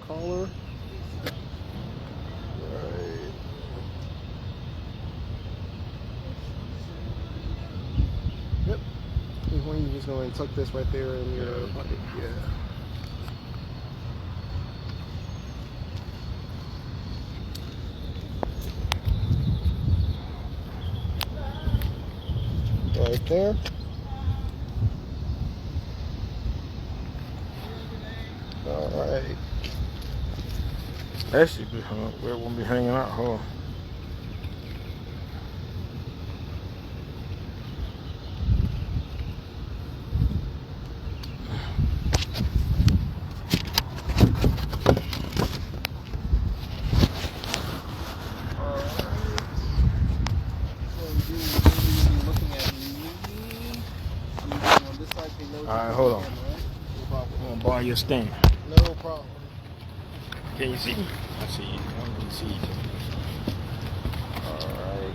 caller. Right. Yep. You're just going to tuck this right there in your pocket. Yeah. Right there. All right. That should be hung. It won't be hanging out, huh? Alright, hold on. I'm gonna borrow your stand. No problem. Can you see me? I see you. I can see you. Alright.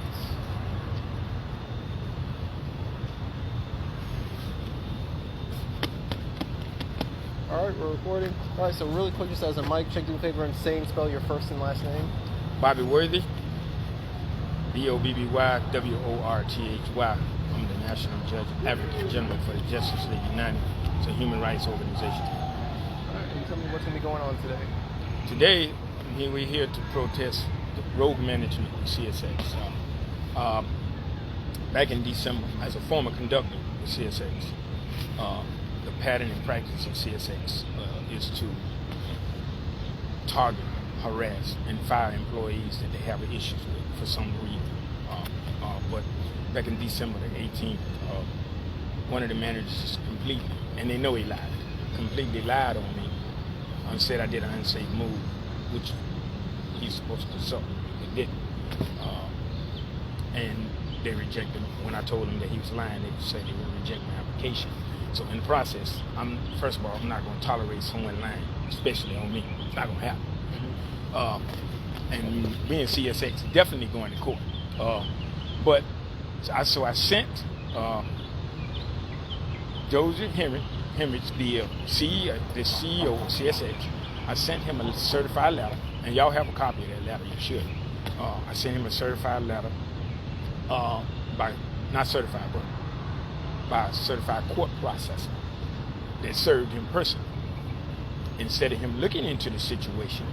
Alright, we're recording. Alright, so really quick, just as a mic check, do a favor and say and spell your first and last name. Bobby Worthy. BOBBY WORTHY. I'm the National Judge Advocate General for the Justice League United. It's a human rights organization. Alright, and tell me what's going to be going on today. Today, we're here to protest the road management of CSX. Back in December, as a former conductor of CSX, the pattern and practice of CSX is to target, harass, and fire employees that they have issues with for some reason. But back in December the 18th, one of the managers completely, and they know he lied, completely lied on me and said I did an unsafe move, which he's supposed to suffer. He didn't. And they rejected him. When I told them that he was lying, they said they would reject my application. So in the process, first of all, I'm not going to tolerate someone lying, especially on me. It's not going to happen. And me and CSX definitely going to court. But I sent Joseph Hemrich, the CEO of CSX. I sent him a certified letter, and y'all have a copy of that letter. You should. I sent him a certified letter by not certified, but by a certified court processor that served him personally. Instead of him looking into the situation,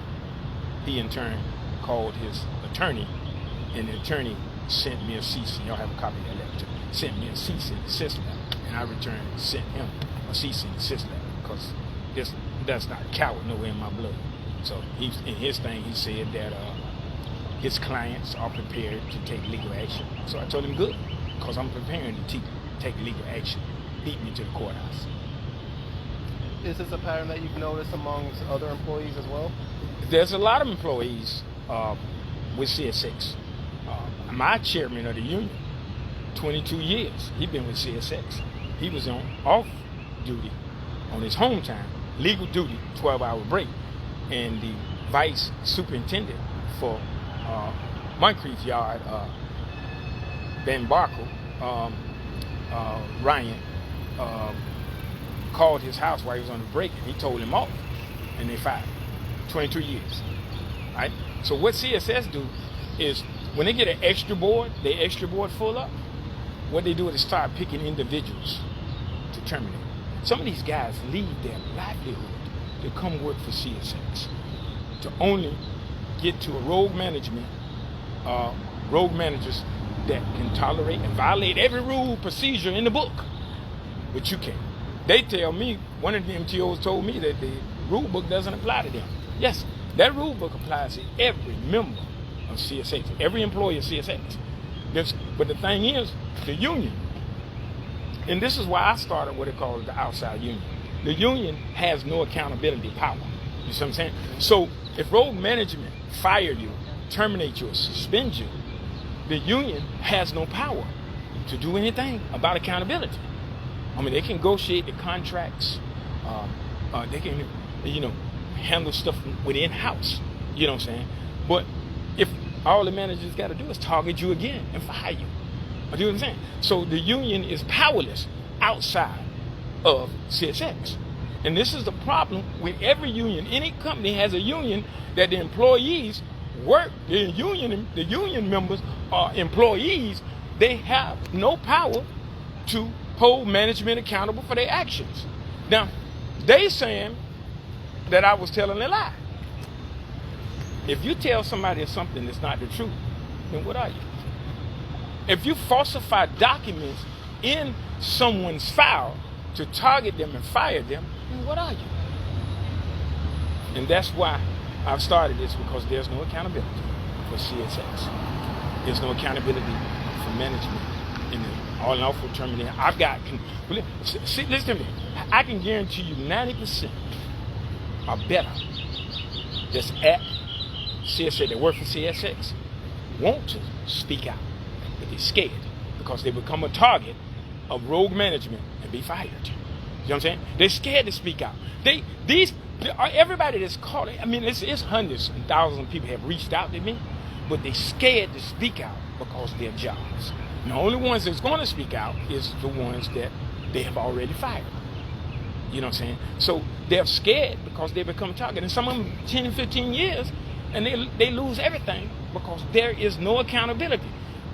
he in turn called his attorney, and the attorney sent me a cease, and y'all have a copy of that letter too. Sent me a cease and desist letter, and I returned and sent him a cease and desist letter because that's not coward nowhere in my blood. So in his thing, he said that his clients are prepared to take legal action. So I told him good, because I'm preparing to take legal action. Beat me to the courthouse. Is this a pattern that you've noticed amongst other employees as well? There's a lot of employees with CSX. My chairman of the union, 22 years, he's been with CSX. He was on off duty on his home time, legal duty, 12-hour break. And the vice superintendent for Moncrief Yard, Van Blarcom, Ryan, called his house while he was on the break, and he told him off, and they fired him. 22 years. Right? So what CSS do is when they get an extra board, their extra board full up, what they do is start picking individuals to terminate. Some of these guys leave their livelihood to come work for CSX, to only get to a road managers that can tolerate and violate every rule, procedure in the book, but you can't. They tell me, one of the MTOs told me that the rule book doesn't apply to them. Yes, that rule book applies to every member of CSX, every employee of CSX. But the thing is, the union, and this is why I started what they call the outside union. The union has no accountability power. You see what I'm saying? So if road management fire you, terminate you, or suspend you, the union has no power to do anything about accountability. I mean, they can negotiate the contracts. They can, handle stuff within house. You know what I'm saying? But if all the managers got to do is target you again and fire you, you know what I'm saying? So the union is powerless outside of CSX. And this is the problem with every union. Any company has a union that the employees work. The union members are employees. They have no power to hold management accountable for their actions. Now, they saying that I was telling a lie. If you tell somebody something that's not the truth, then what are you? If you falsify documents in someone's file to target them and fire them, then what are you? And that's why I've started this, because there's no accountability for CSX. There's no accountability for management in the unlawful termination. See, listen to me. I can guarantee you 90% or better that's at CSX, that work for CSX, want to speak out, but they're scared because they become a target of rogue management and be fired. You know what I'm saying? They're scared to speak out. Everybody that's calling, I mean, it's hundreds and thousands of people have reached out to me, but they're scared to speak out because of their jobs. And the only ones that's going to speak out is the ones that they have already fired. You know what I'm saying? So they're scared because they become a target. And some of them 10 and 15 years, and they lose everything because there is no accountability.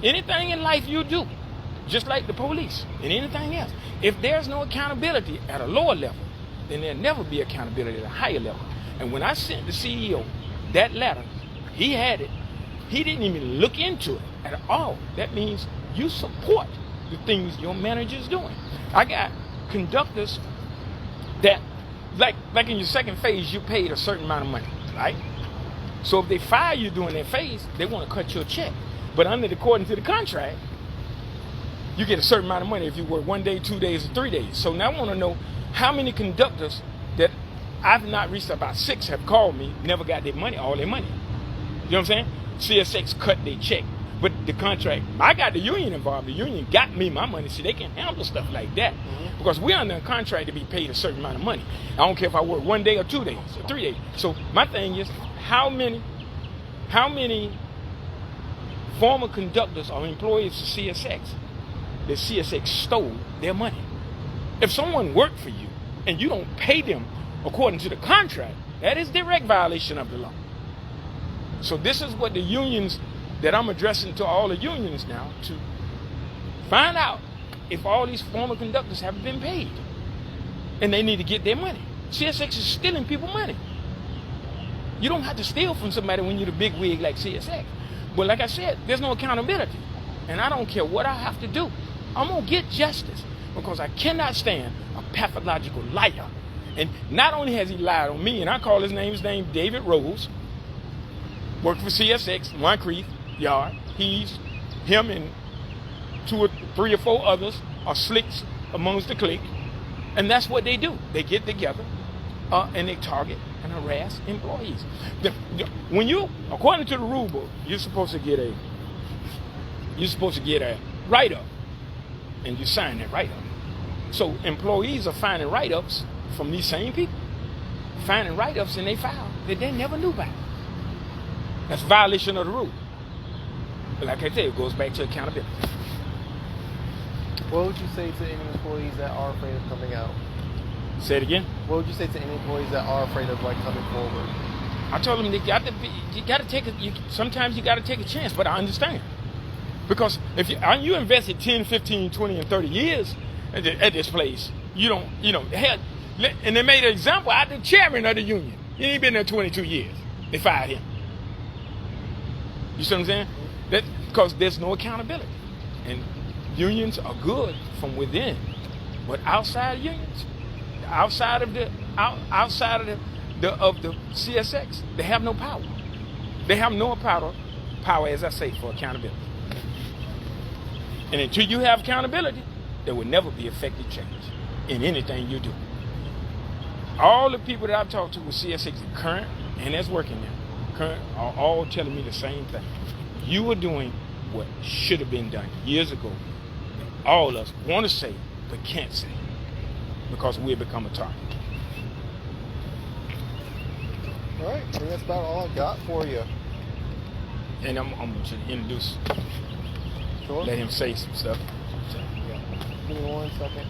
Anything in life you do, just like the police and anything else, if there's no accountability at a lower level, then there'll never be accountability at a higher level. And when I sent the CEO that letter, he had it. He didn't even look into it at all. That means you support the things your manager's doing. I got conductors that, like in your second phase, you paid a certain amount of money, right? So if they fire you during that phase, they want to cut your check. But according to the contract, you get a certain amount of money if you work 1 day, 2 days, or 3 days. So now I want to know how many conductors that I've not reached, about 6 have called me, never got their money, all their money. You know what I'm saying? CSX cut their check. But the contract, I got the union involved. The union got me my money, so they can handle stuff like that. Mm-hmm. Because we're under a contract to be paid a certain amount of money. I don't care if I work 1 day or 2 days or 3 days. So my thing is, how many former conductors or employees of CSX that CSX stole their money? If someone worked for you and you don't pay them according to the contract, that is direct violation of the law. So this is what the unions that I'm addressing to all the unions now, to find out if all these former conductors have been paid. And they need to get their money. CSX is stealing people money. You don't have to steal from somebody when you're the big wig like CSX. But like I said, there's no accountability. And I don't care what I have to do. I'm going to get justice, because I cannot stand a pathological liar. And not only has he lied on me, and I call his name David Rose, worked for CSX, Moncrief Yard. Him and 2 or 3 or 4 others are slicks amongst the clique. And that's what they do. They get together and they target and harass employees. When you, according to the rule book, you're supposed to get a write-up, and you sign that write-up. So employees are finding write-ups from these same people, finding write-ups in their file that they never knew about. That's violation of the rule. But like I said, it goes back to accountability. What would you say to any employees that are afraid of coming out? Say it again. What would you say to any employees that are afraid of coming forward? I told them sometimes you got to take a chance, but I understand. Because if you invested 10, 15, 20, and 30 years at this place, hell, and they made an example out of the chairman of the union. He ain't been there 22 years. They fired him. You see what I'm saying? Because there's no accountability. And unions are good from within, but outside unions, outside of the CSX, they have no power. They have no power, as I say, for accountability. And until you have accountability, there will never be effective change in anything you do. All the people that I've talked to with CSX, current and that's working now, current, are all telling me the same thing. You are doing what should have been done years ago. All of us want to say, but can't say, because we've become a target. All right, I think that's about all I got for you. And I'm going to introduce, sure. Let him say some stuff. Yeah. Give me 1 second.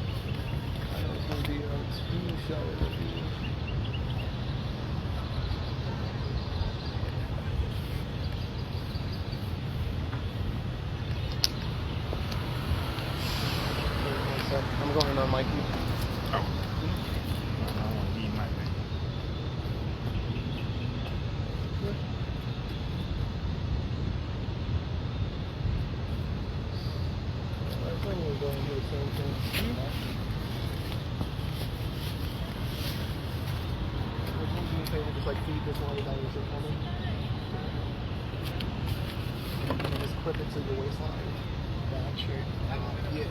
going to be a 2-show review. I'm going on Mikey. Oh. I don't want to leave my thing. I think we're going to do the same thing. Would you do me a favor, just like feed this one down your shit for me? And just clip it to your waistline. Gotcha. Yeah.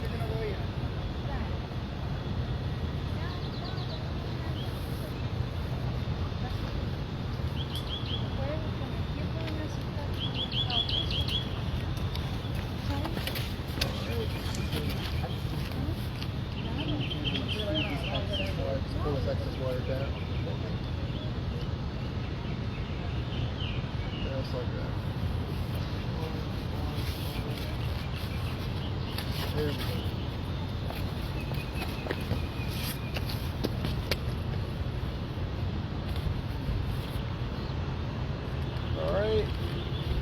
Alright,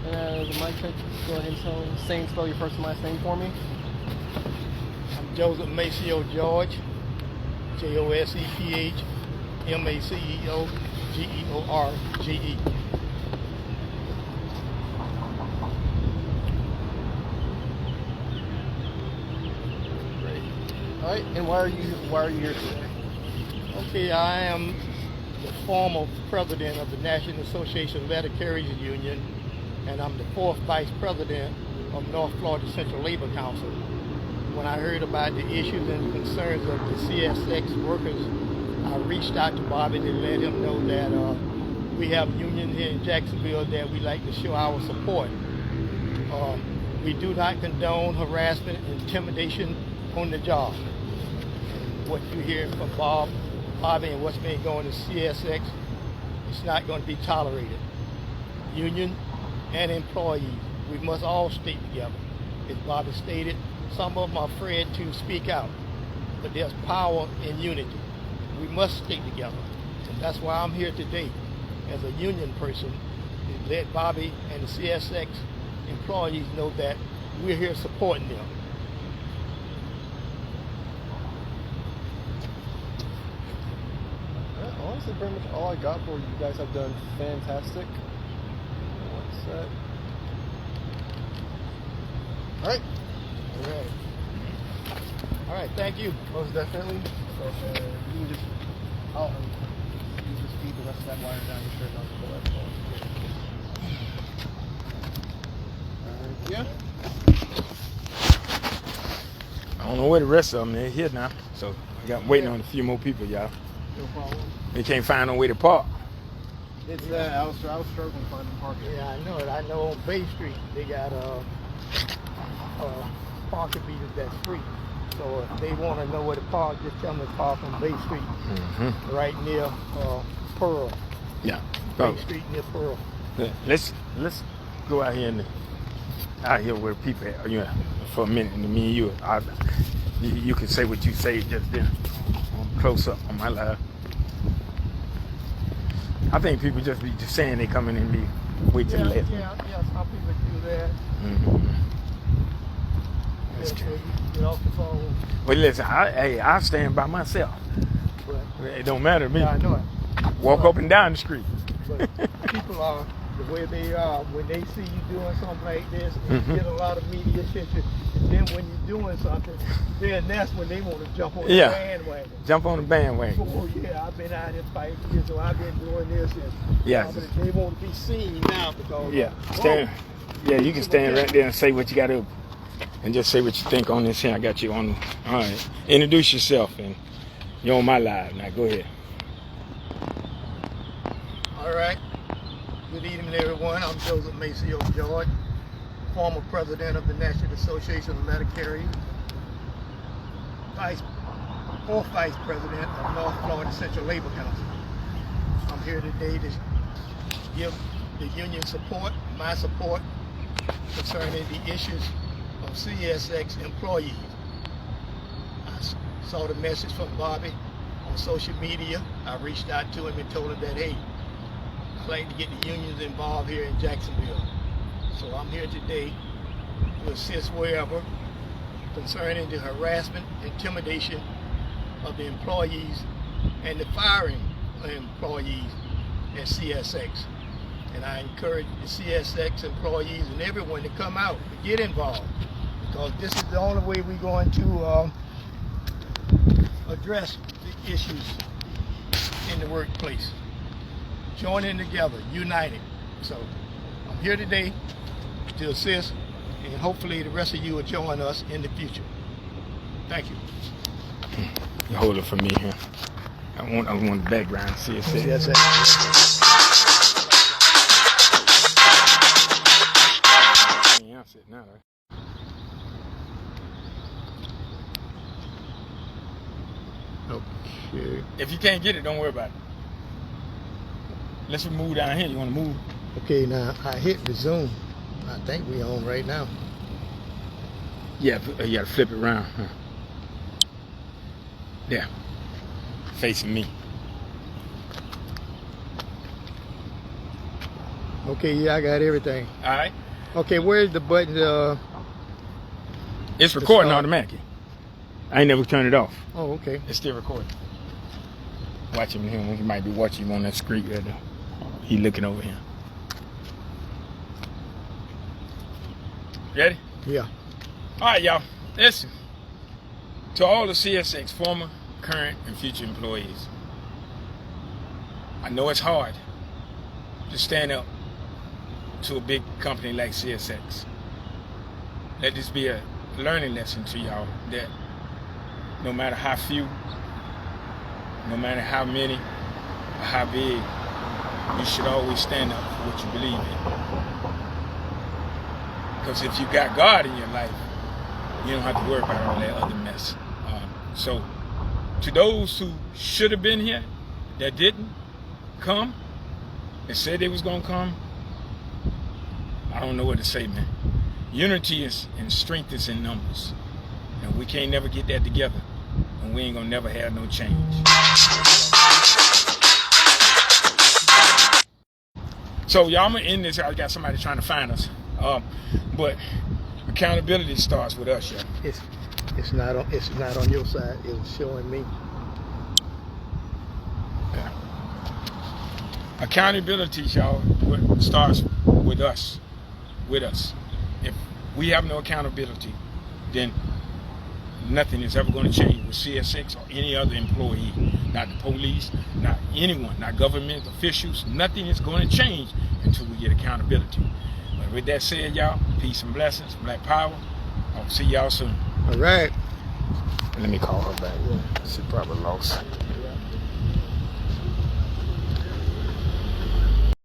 the mic check, go ahead and spell your first and last name for me. I'm Joseph Maceo George, Josephmaceo George. Great. Alright, and why are you here today? Okay, I am the former president of the National Association of Letter Carriers Union, and I'm the 4th vice president of North Florida Central Labor Council. When I heard about the issues and concerns of the CSX workers, I reached out to Bobby to let him know that we have unions here in Jacksonville that we like to show our support. We do not condone harassment and intimidation on the job. What you hear from Bobby and what's been going to CSX, it's not going to be tolerated. Union and employees, we must all stick together. As Bobby stated, some of them are afraid to speak out, but there's power in unity. We must stick together. And that's why I'm here today as a union person to let Bobby and the CSX employees know that we're here supporting them. Honestly, pretty much all I got for you. You guys have done fantastic. One set. Alright. Alright. Alright, thank you. Most definitely. So, you can just, you just feed the rest of that wire down your shirt and I'll just pull that phone. I don't know where the rest of them are here now, so I got waiting on a few more people, y'all. No problem. They can't find no way to park. It's that I was struggling finding parking. Yeah, I know it. I know on Bay Street they got parking meters that's free. So if they want to know where to park, just tell them to park on Bay Street, right near Pearl. Yeah. Bay Street near Pearl. Yeah. Let's go out here where people are. You know, for a minute, and me and you can say what you say just then. Close up on my live. I think people just be just saying they coming in me wait till the last. Yeah, some people do that. That's So true. you get off the phone. Well, listen, I stand by myself. But, It don't matter to me. yeah, I know it. Walk up and down the street. But people are the way they are when they see you doing something like this. And you get a lot of media attention, and then when you're doing something, then that's when they want to jump on the bandwagon. Jump on the bandwagon. Oh yeah, I've been out here fighting years, so I've been doing this. And but they want to be seen now because you can stand right there and say what you got to, and just say what you think on this here. I got you on. All right, introduce yourself, and you're on my live now. Go ahead. All right. Good evening, everyone. I'm Joseph Maceo George, former president of the National Association of Letter Carriers, 4th vice president of North Florida Central Labor Council. I'm here today to give the union support, my support, concerning the issues of CSX employees. I saw the message from Bobby on social media. I reached out to him and told him that, hey, I'd like to get the unions involved here in Jacksonville. So I'm here today to assist wherever concerning the harassment, intimidation of the employees and the firing of employees at CSX. And I encourage the CSX employees and everyone to come out and get involved, because this is the only way we're going to address the issues in the workplace. Joining together, united. So I'm here today to assist, and hopefully the rest of you will join us in the future. Thank you. You hold it for me here. I want the background. CSX. Yeah, I'm sitting now, right? Okay. If you can't get it, don't worry about it. Let's move down here. You want to move? Okay, now I hit the Zoom. I think we on right now. Yeah, you got to flip it around. Huh? Yeah. Facing me. Okay, yeah, I got everything. All right. Okay, where's the button? It's recording automatically. I ain't never turned it off. Oh, okay. It's still recording. Watch him here. He might be watching you on that screen right there. He looking over here. Ready? Yeah. All right, y'all. Listen. To all the CSX former, current, and future employees, I know it's hard to stand up to a big company like CSX. Let this be a learning lesson to y'all that no matter how few, no matter how many, or how big, you should always stand up for what you believe in. Because if you got God in your life, you don't have to worry about all that other mess. So, to those who should have been here, that didn't come, and said they was gonna come, I don't know what to say, man. Unity is and strength is in numbers, and we can't never get that together, and we ain't gonna never have no change. So y'all, I'm gonna end this. I got somebody trying to find us, but accountability starts with us, y'all. It's not on your side. It was showing me. Okay. Accountability, y'all, starts with us. With us. If we have no accountability, then nothing is ever going to change with CSX or any other employee. Not the police, not anyone, not government officials. Nothing is going to change until we get accountability. But with that said, y'all, peace and blessings, Black Power. I'll see y'all soon. All right. Let me call her back. She probably lost.